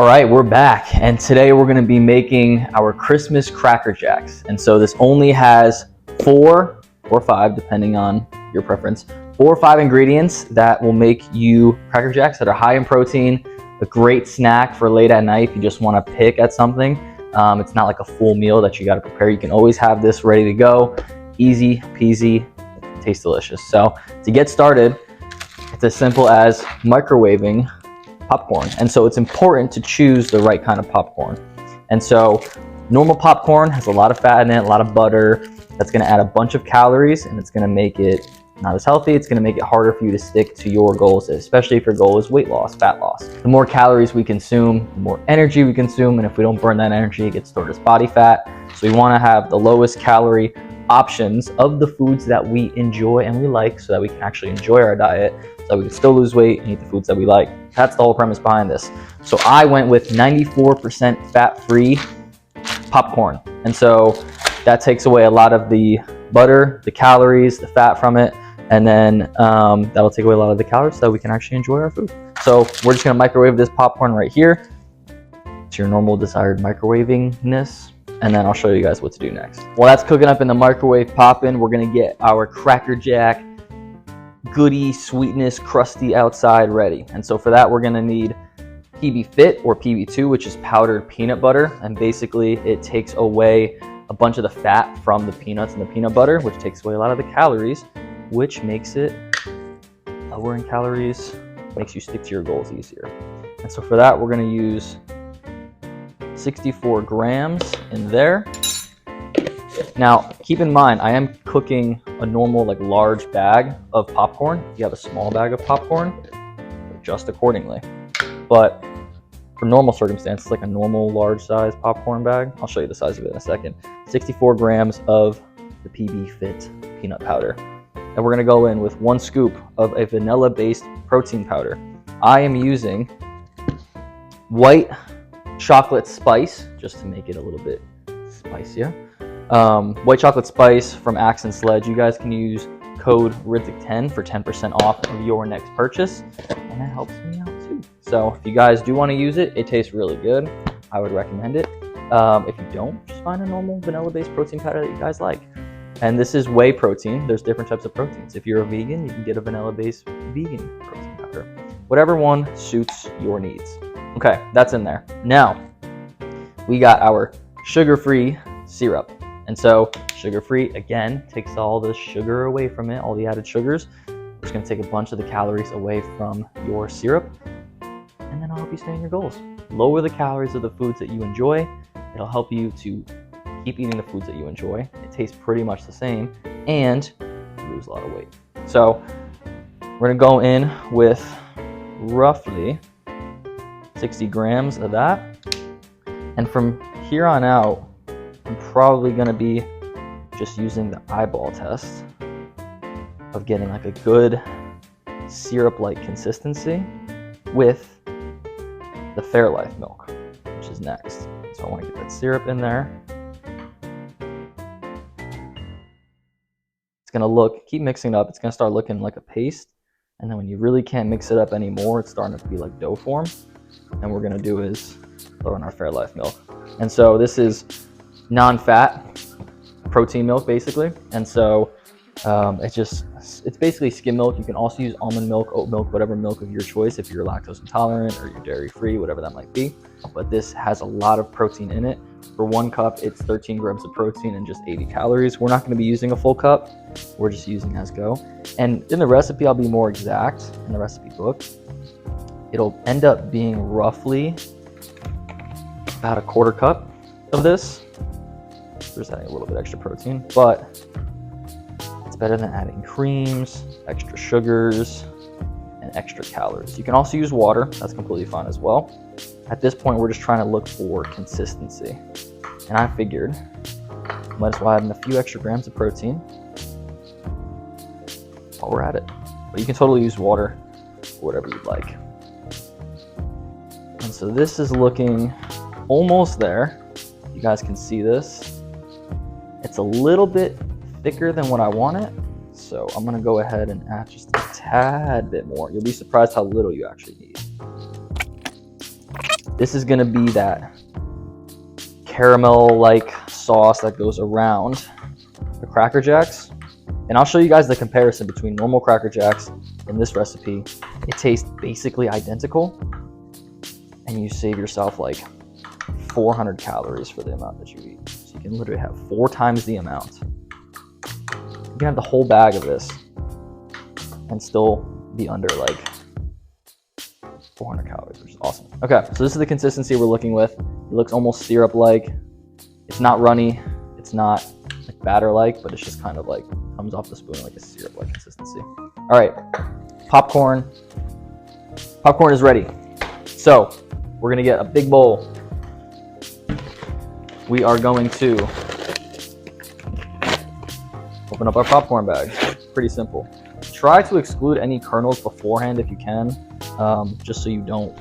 All right, we're back, and today we're going to be making our Christmas Cracker Jacks. And so this only has 4 or 5, depending on your preference, 4 or 5 ingredients that will make you Cracker Jacks that are high in protein, a great snack for late at night if you just want to pick at something. It's not like a full meal that you got to prepare. You can always have this ready to go, easy peasy, tastes delicious. So to get started, it's as simple as microwaving popcorn. And so it's important to choose the right kind of popcorn. And so normal popcorn has a lot of fat in it, a lot of butter. That's going to add a bunch of calories, and it's going to make it not as healthy. It's going to make it harder for you to stick to your goals, especially if your goal is weight loss, fat loss. The more calories we consume, the more energy we consume, and if we don't burn that energy, it gets stored as body fat. So we want to have the lowest calorie options of the foods that we enjoy and we like, so that we can actually enjoy our diet, so that we can still lose weight and eat the foods that we like. That's the whole premise behind this. So I went with 94% fat-free popcorn. And so that takes away a lot of the butter, the calories, the fat from it, and then that'll take away a lot of the calories so that we can actually enjoy our food. So we're just gonna microwave this popcorn right here to your normal desired microwavingness, and then I'll show you guys what to do next. While that's cooking up in the microwave popping, we're gonna get our Cracker Jack goody sweetness, crusty outside ready. And so for that, we're gonna need PB Fit or PB2, which is powdered peanut butter. And basically it takes away a bunch of the fat from the peanuts and the peanut butter, which takes away a lot of the calories, which makes it lower in calories, makes you stick to your goals easier. And so for that, we're gonna use 64 grams in there. Now, keep in mind, I am cooking a normal, large bag of popcorn. If you have a small bag of popcorn, adjust accordingly. But for normal circumstances, like a normal large size popcorn bag, I'll show you the size of it in a second. 64 grams of the PB Fit peanut powder. And we're gonna go in with 1 scoop of a vanilla-based protein powder. I am using white chocolate spice, just to make it a little bit spicier. White chocolate spice from Axe and Sledge. You guys can use code RITHIC10 for 10% off of your next purchase, and that helps me out too. So if you guys do want to use it, it tastes really good. I would recommend it. If you don't, just find a normal vanilla-based protein powder that you guys like. And this is whey protein. There's different types of proteins. If you're a vegan, you can get a vanilla-based vegan protein powder. Whatever one suits your needs. Okay, that's in there. Now, we got our sugar-free syrup. And so sugar-free, again, takes all the sugar away from it, all the added sugars. It's gonna take a bunch of the calories away from your syrup, and then it'll help you stay in your goals. Lower the calories of the foods that you enjoy. It'll help you to keep eating the foods that you enjoy. It tastes pretty much the same, and you lose a lot of weight. So we're gonna go in with roughly 60 grams of that. And from here on out, I'm probably gonna be just using the eyeball test of getting a good syrup-like consistency with the Fairlife milk, which is next. So I wanna get that syrup in there. It's gonna keep mixing it up, it's gonna start looking like a paste. And then when you really can't mix it up anymore, it's starting to be like dough form. And what we're gonna do is throw in our Fairlife milk. And so this is non-fat protein milk basically, and so it's basically skim milk. You can also use almond milk, oat milk, whatever milk of your choice if you're lactose intolerant or you're dairy free, whatever that might be. But this has a lot of protein in it. For 1 cup, it's 13 grams of protein and just 80 calories. We're not going to be using a full cup, we're just using as go. And in the recipe, I'll be more exact in the recipe book. It'll end up being roughly about a 1/4 cup of this. We're just adding a little bit extra protein, but it's better than adding creams, extra sugars, and extra calories. You can also use water, that's completely fine as well. At this point, we're just trying to look for consistency. And I figured, might as well add in a few extra grams of protein while we're at it. But you can totally use water or whatever you'd like. And so this is looking almost there. You guys can see this. It's a little bit thicker than what I want it, so I'm gonna go ahead and add just a tad bit more. You'll be surprised how little you actually need. This is gonna be that caramel-like sauce that goes around the Cracker Jacks. And I'll show you guys the comparison between normal Cracker Jacks and this recipe. It tastes basically identical, and you save yourself like 400 calories for the amount that you eat. So you can literally have 4 times the amount. You can have the whole bag of this and still be under like 400 calories, which is awesome. Okay, so this is the consistency we're looking with. It looks almost syrup-like. It's not runny. It's not like batter-like, but it's just kind of like comes off the spoon like a syrup-like consistency. All right, popcorn. Popcorn is ready. So we're gonna get a big bowl. We are going to open up our popcorn bag. Pretty simple. Try to exclude any kernels beforehand if you can, just so you don't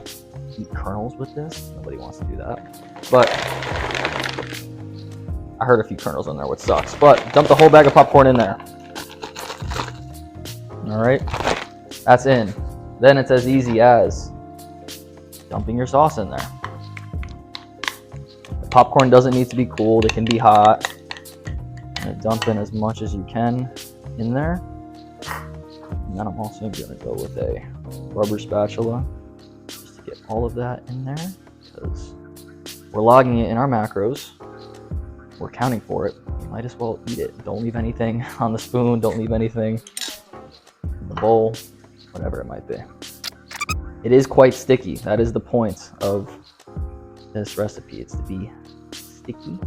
eat kernels with this. Nobody wants to do that. But I heard a few kernels in there, which sucks. But dump the whole bag of popcorn in there. All right, that's in. Then it's as easy as dumping your sauce in there. The popcorn doesn't need to be cooled. It can be hot. And dump in as much as you can in there. And then I'm also gonna go with a rubber spatula just to get all of that in there, because we're logging it in our macros. We're counting for it. You might as well eat it. Don't leave anything on the spoon. Don't leave anything in the bowl, whatever it might be. It is quite sticky. That is the point of this recipe. It's to be sticky.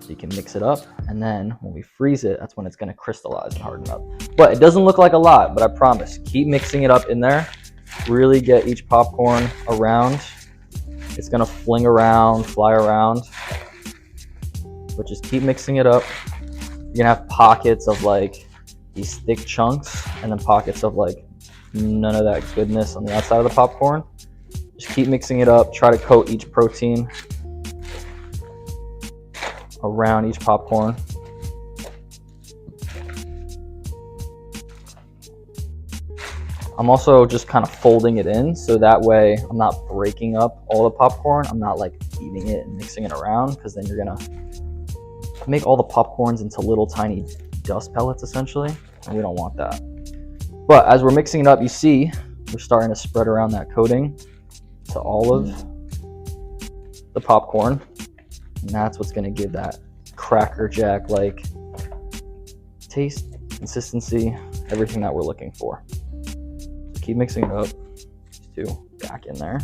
So you can mix it up, and then when we freeze it, that's when it's going to crystallize and harden up. But it doesn't look like a lot, but I promise, keep mixing it up in there. Really get each popcorn around. It's going to fling around, fly around. But just keep mixing it up. You're going to have pockets of like these thick chunks, and then pockets of like none of that goodness on the outside of the popcorn. Just keep mixing it up. Try to coat each protein around each popcorn. I'm also just kind of folding it in, so that way I'm not breaking up all the popcorn. I'm not like eating it and mixing it around, because then you're gonna make all the popcorns into little tiny dust pellets essentially, and we don't want that. But as we're mixing it up, you see we're starting to spread around that coating to all of the popcorn. And that's what's going to give that Cracker Jack like taste, consistency, everything that we're looking for. So keep mixing it up. These two back in there.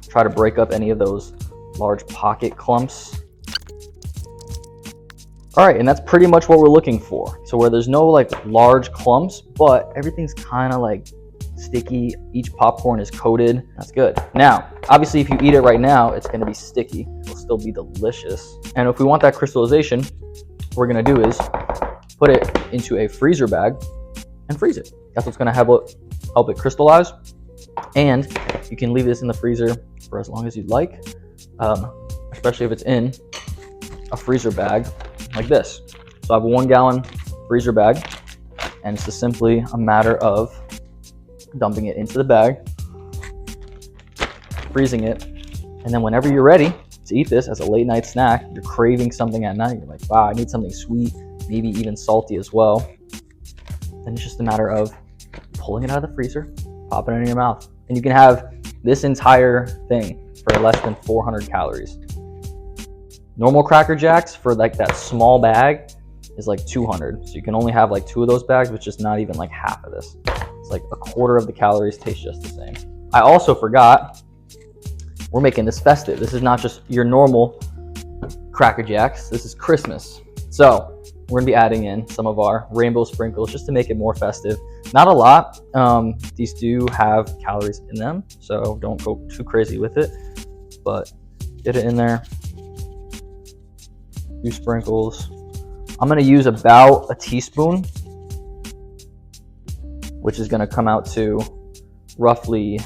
Try to break up any of those large pocket clumps. All right, and that's pretty much what we're looking for. So where there's no like large clumps, but everything's kind of like sticky. Each popcorn is coated. That's good. Now, obviously, if you eat it right now, it's going to be sticky. It'll still be delicious. And if we want that crystallization, what we're going to do is put it into a freezer bag and freeze it. That's what's going to help it crystallize. And you can leave this in the freezer for as long as you'd like, especially if it's in a freezer bag like this. So I have a 1 gallon freezer bag, and it's just simply a matter of dumping it into the bag, freezing it, and then whenever you're ready to eat this as a late night snack, you're craving something at night, you're like, wow, I need something sweet, maybe even salty as well, then it's just a matter of pulling it out of the freezer, popping it in your mouth, and you can have this entire thing for less than 400 calories. Normal Cracker Jacks for like that small bag is like 200, so you can only have like 2 of those bags, which is not even like half of this. It's like a quarter of the calories, taste just the same. I also forgot, we're making this festive. This is not just your normal Cracker Jacks, this is Christmas. So we're gonna be adding in some of our rainbow sprinkles just to make it more festive. Not a lot, these do have calories in them, so don't go too crazy with it, but get it in there. Few sprinkles. I'm gonna use about a teaspoon, which is gonna come out to roughly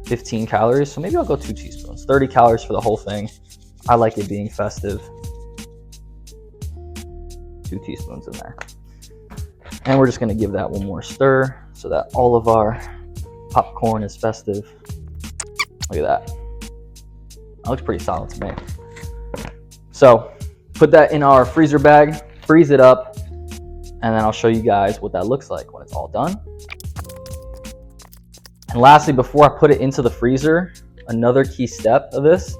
15 calories. So maybe I'll go 2 teaspoons, 30 calories for the whole thing. I like it being festive. 2 teaspoons in there. And we're just gonna give that one more stir so that all of our popcorn is festive. Look at that. That looks pretty solid to me. So put that in our freezer bag, freeze it up, and then I'll show you guys what that looks like when it's all done. And lastly, before I put it into the freezer, another key step of this,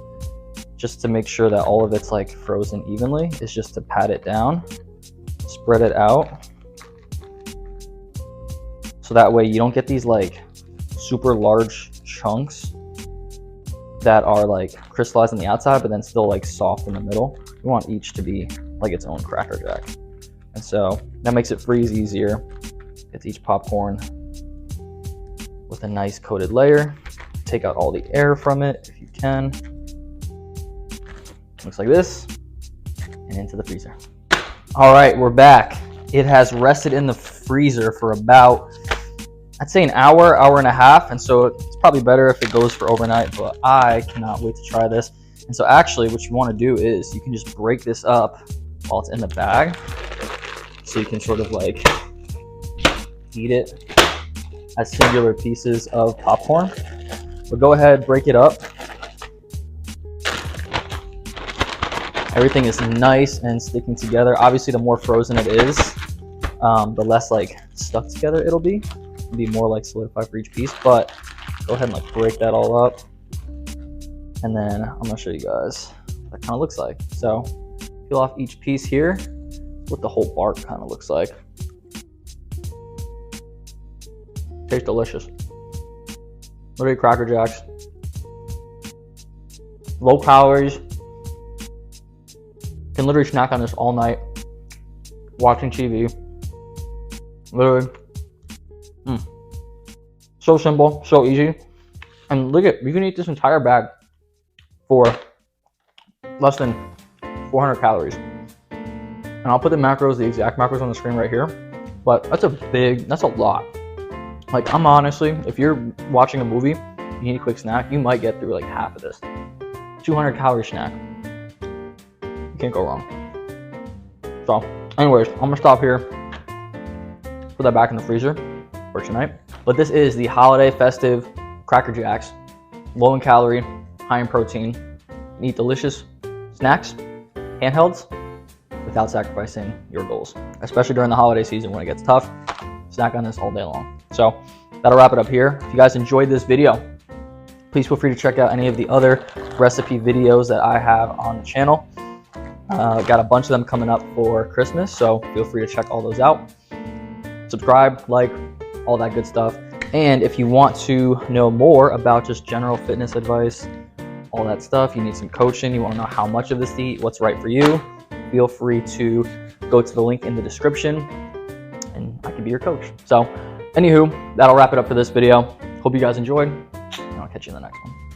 just to make sure that all of it's like frozen evenly, is just to pat it down, spread it out. So that way you don't get these like super large chunks that are like crystallized on the outside, but then still like soft in the middle. You want each to be like its own Cracker Jack. And so that makes it freeze easier. It's each popcorn with a nice coated layer. Take out all the air from it if you can. Looks like this, and into the freezer. All right, we're back. It has rested in the freezer for about, I'd say an hour, hour and a half. And so it's probably better if it goes for overnight, but I cannot wait to try this. And so actually what you want to do is you can just break this up while it's in the bag. So you can sort of like eat it as singular pieces of popcorn. But go ahead, break it up. Everything is nice and sticking together. Obviously, the more frozen it is, the less like stuck together it'll be. It'll be more like solidified for each piece. But go ahead and like break that all up. And then I'm gonna show you guys what that kind of looks like. So peel off each piece here. What the whole bark kind of looks like. Tastes delicious. Literally Cracker Jacks. Low calories. Can literally snack on this all night. Watching TV. Literally. So simple, so easy. And look at, you can eat this entire bag for less than 400 calories. And I'll put the macros, the exact macros on the screen right here. But that's a lot. Like, I'm honestly, if you're watching a movie, you need a quick snack, you might get through like half of this. 200 calorie snack. You can't go wrong. So, anyways, I'm gonna stop here. Put that back in the freezer for tonight. But this is the holiday festive Cracker Jacks. Low in calorie, high in protein. You eat delicious snacks, handhelds, without sacrificing your goals. Especially during the holiday season when it gets tough. Snack on this all day long. So that'll wrap it up here. If you guys enjoyed this video, please feel free to check out any of the other recipe videos that I have on the channel. Got a bunch of them coming up for Christmas, so feel free to check all those out. Subscribe, like, all that good stuff. And if you want to know more about just general fitness advice, all that stuff, you need some coaching, you want to know how much of this to eat, what's right for you, feel free to go to the link in the description and I can be your coach. So anywho, that'll wrap it up for this video. Hope you guys enjoyed, and I'll catch you in the next one.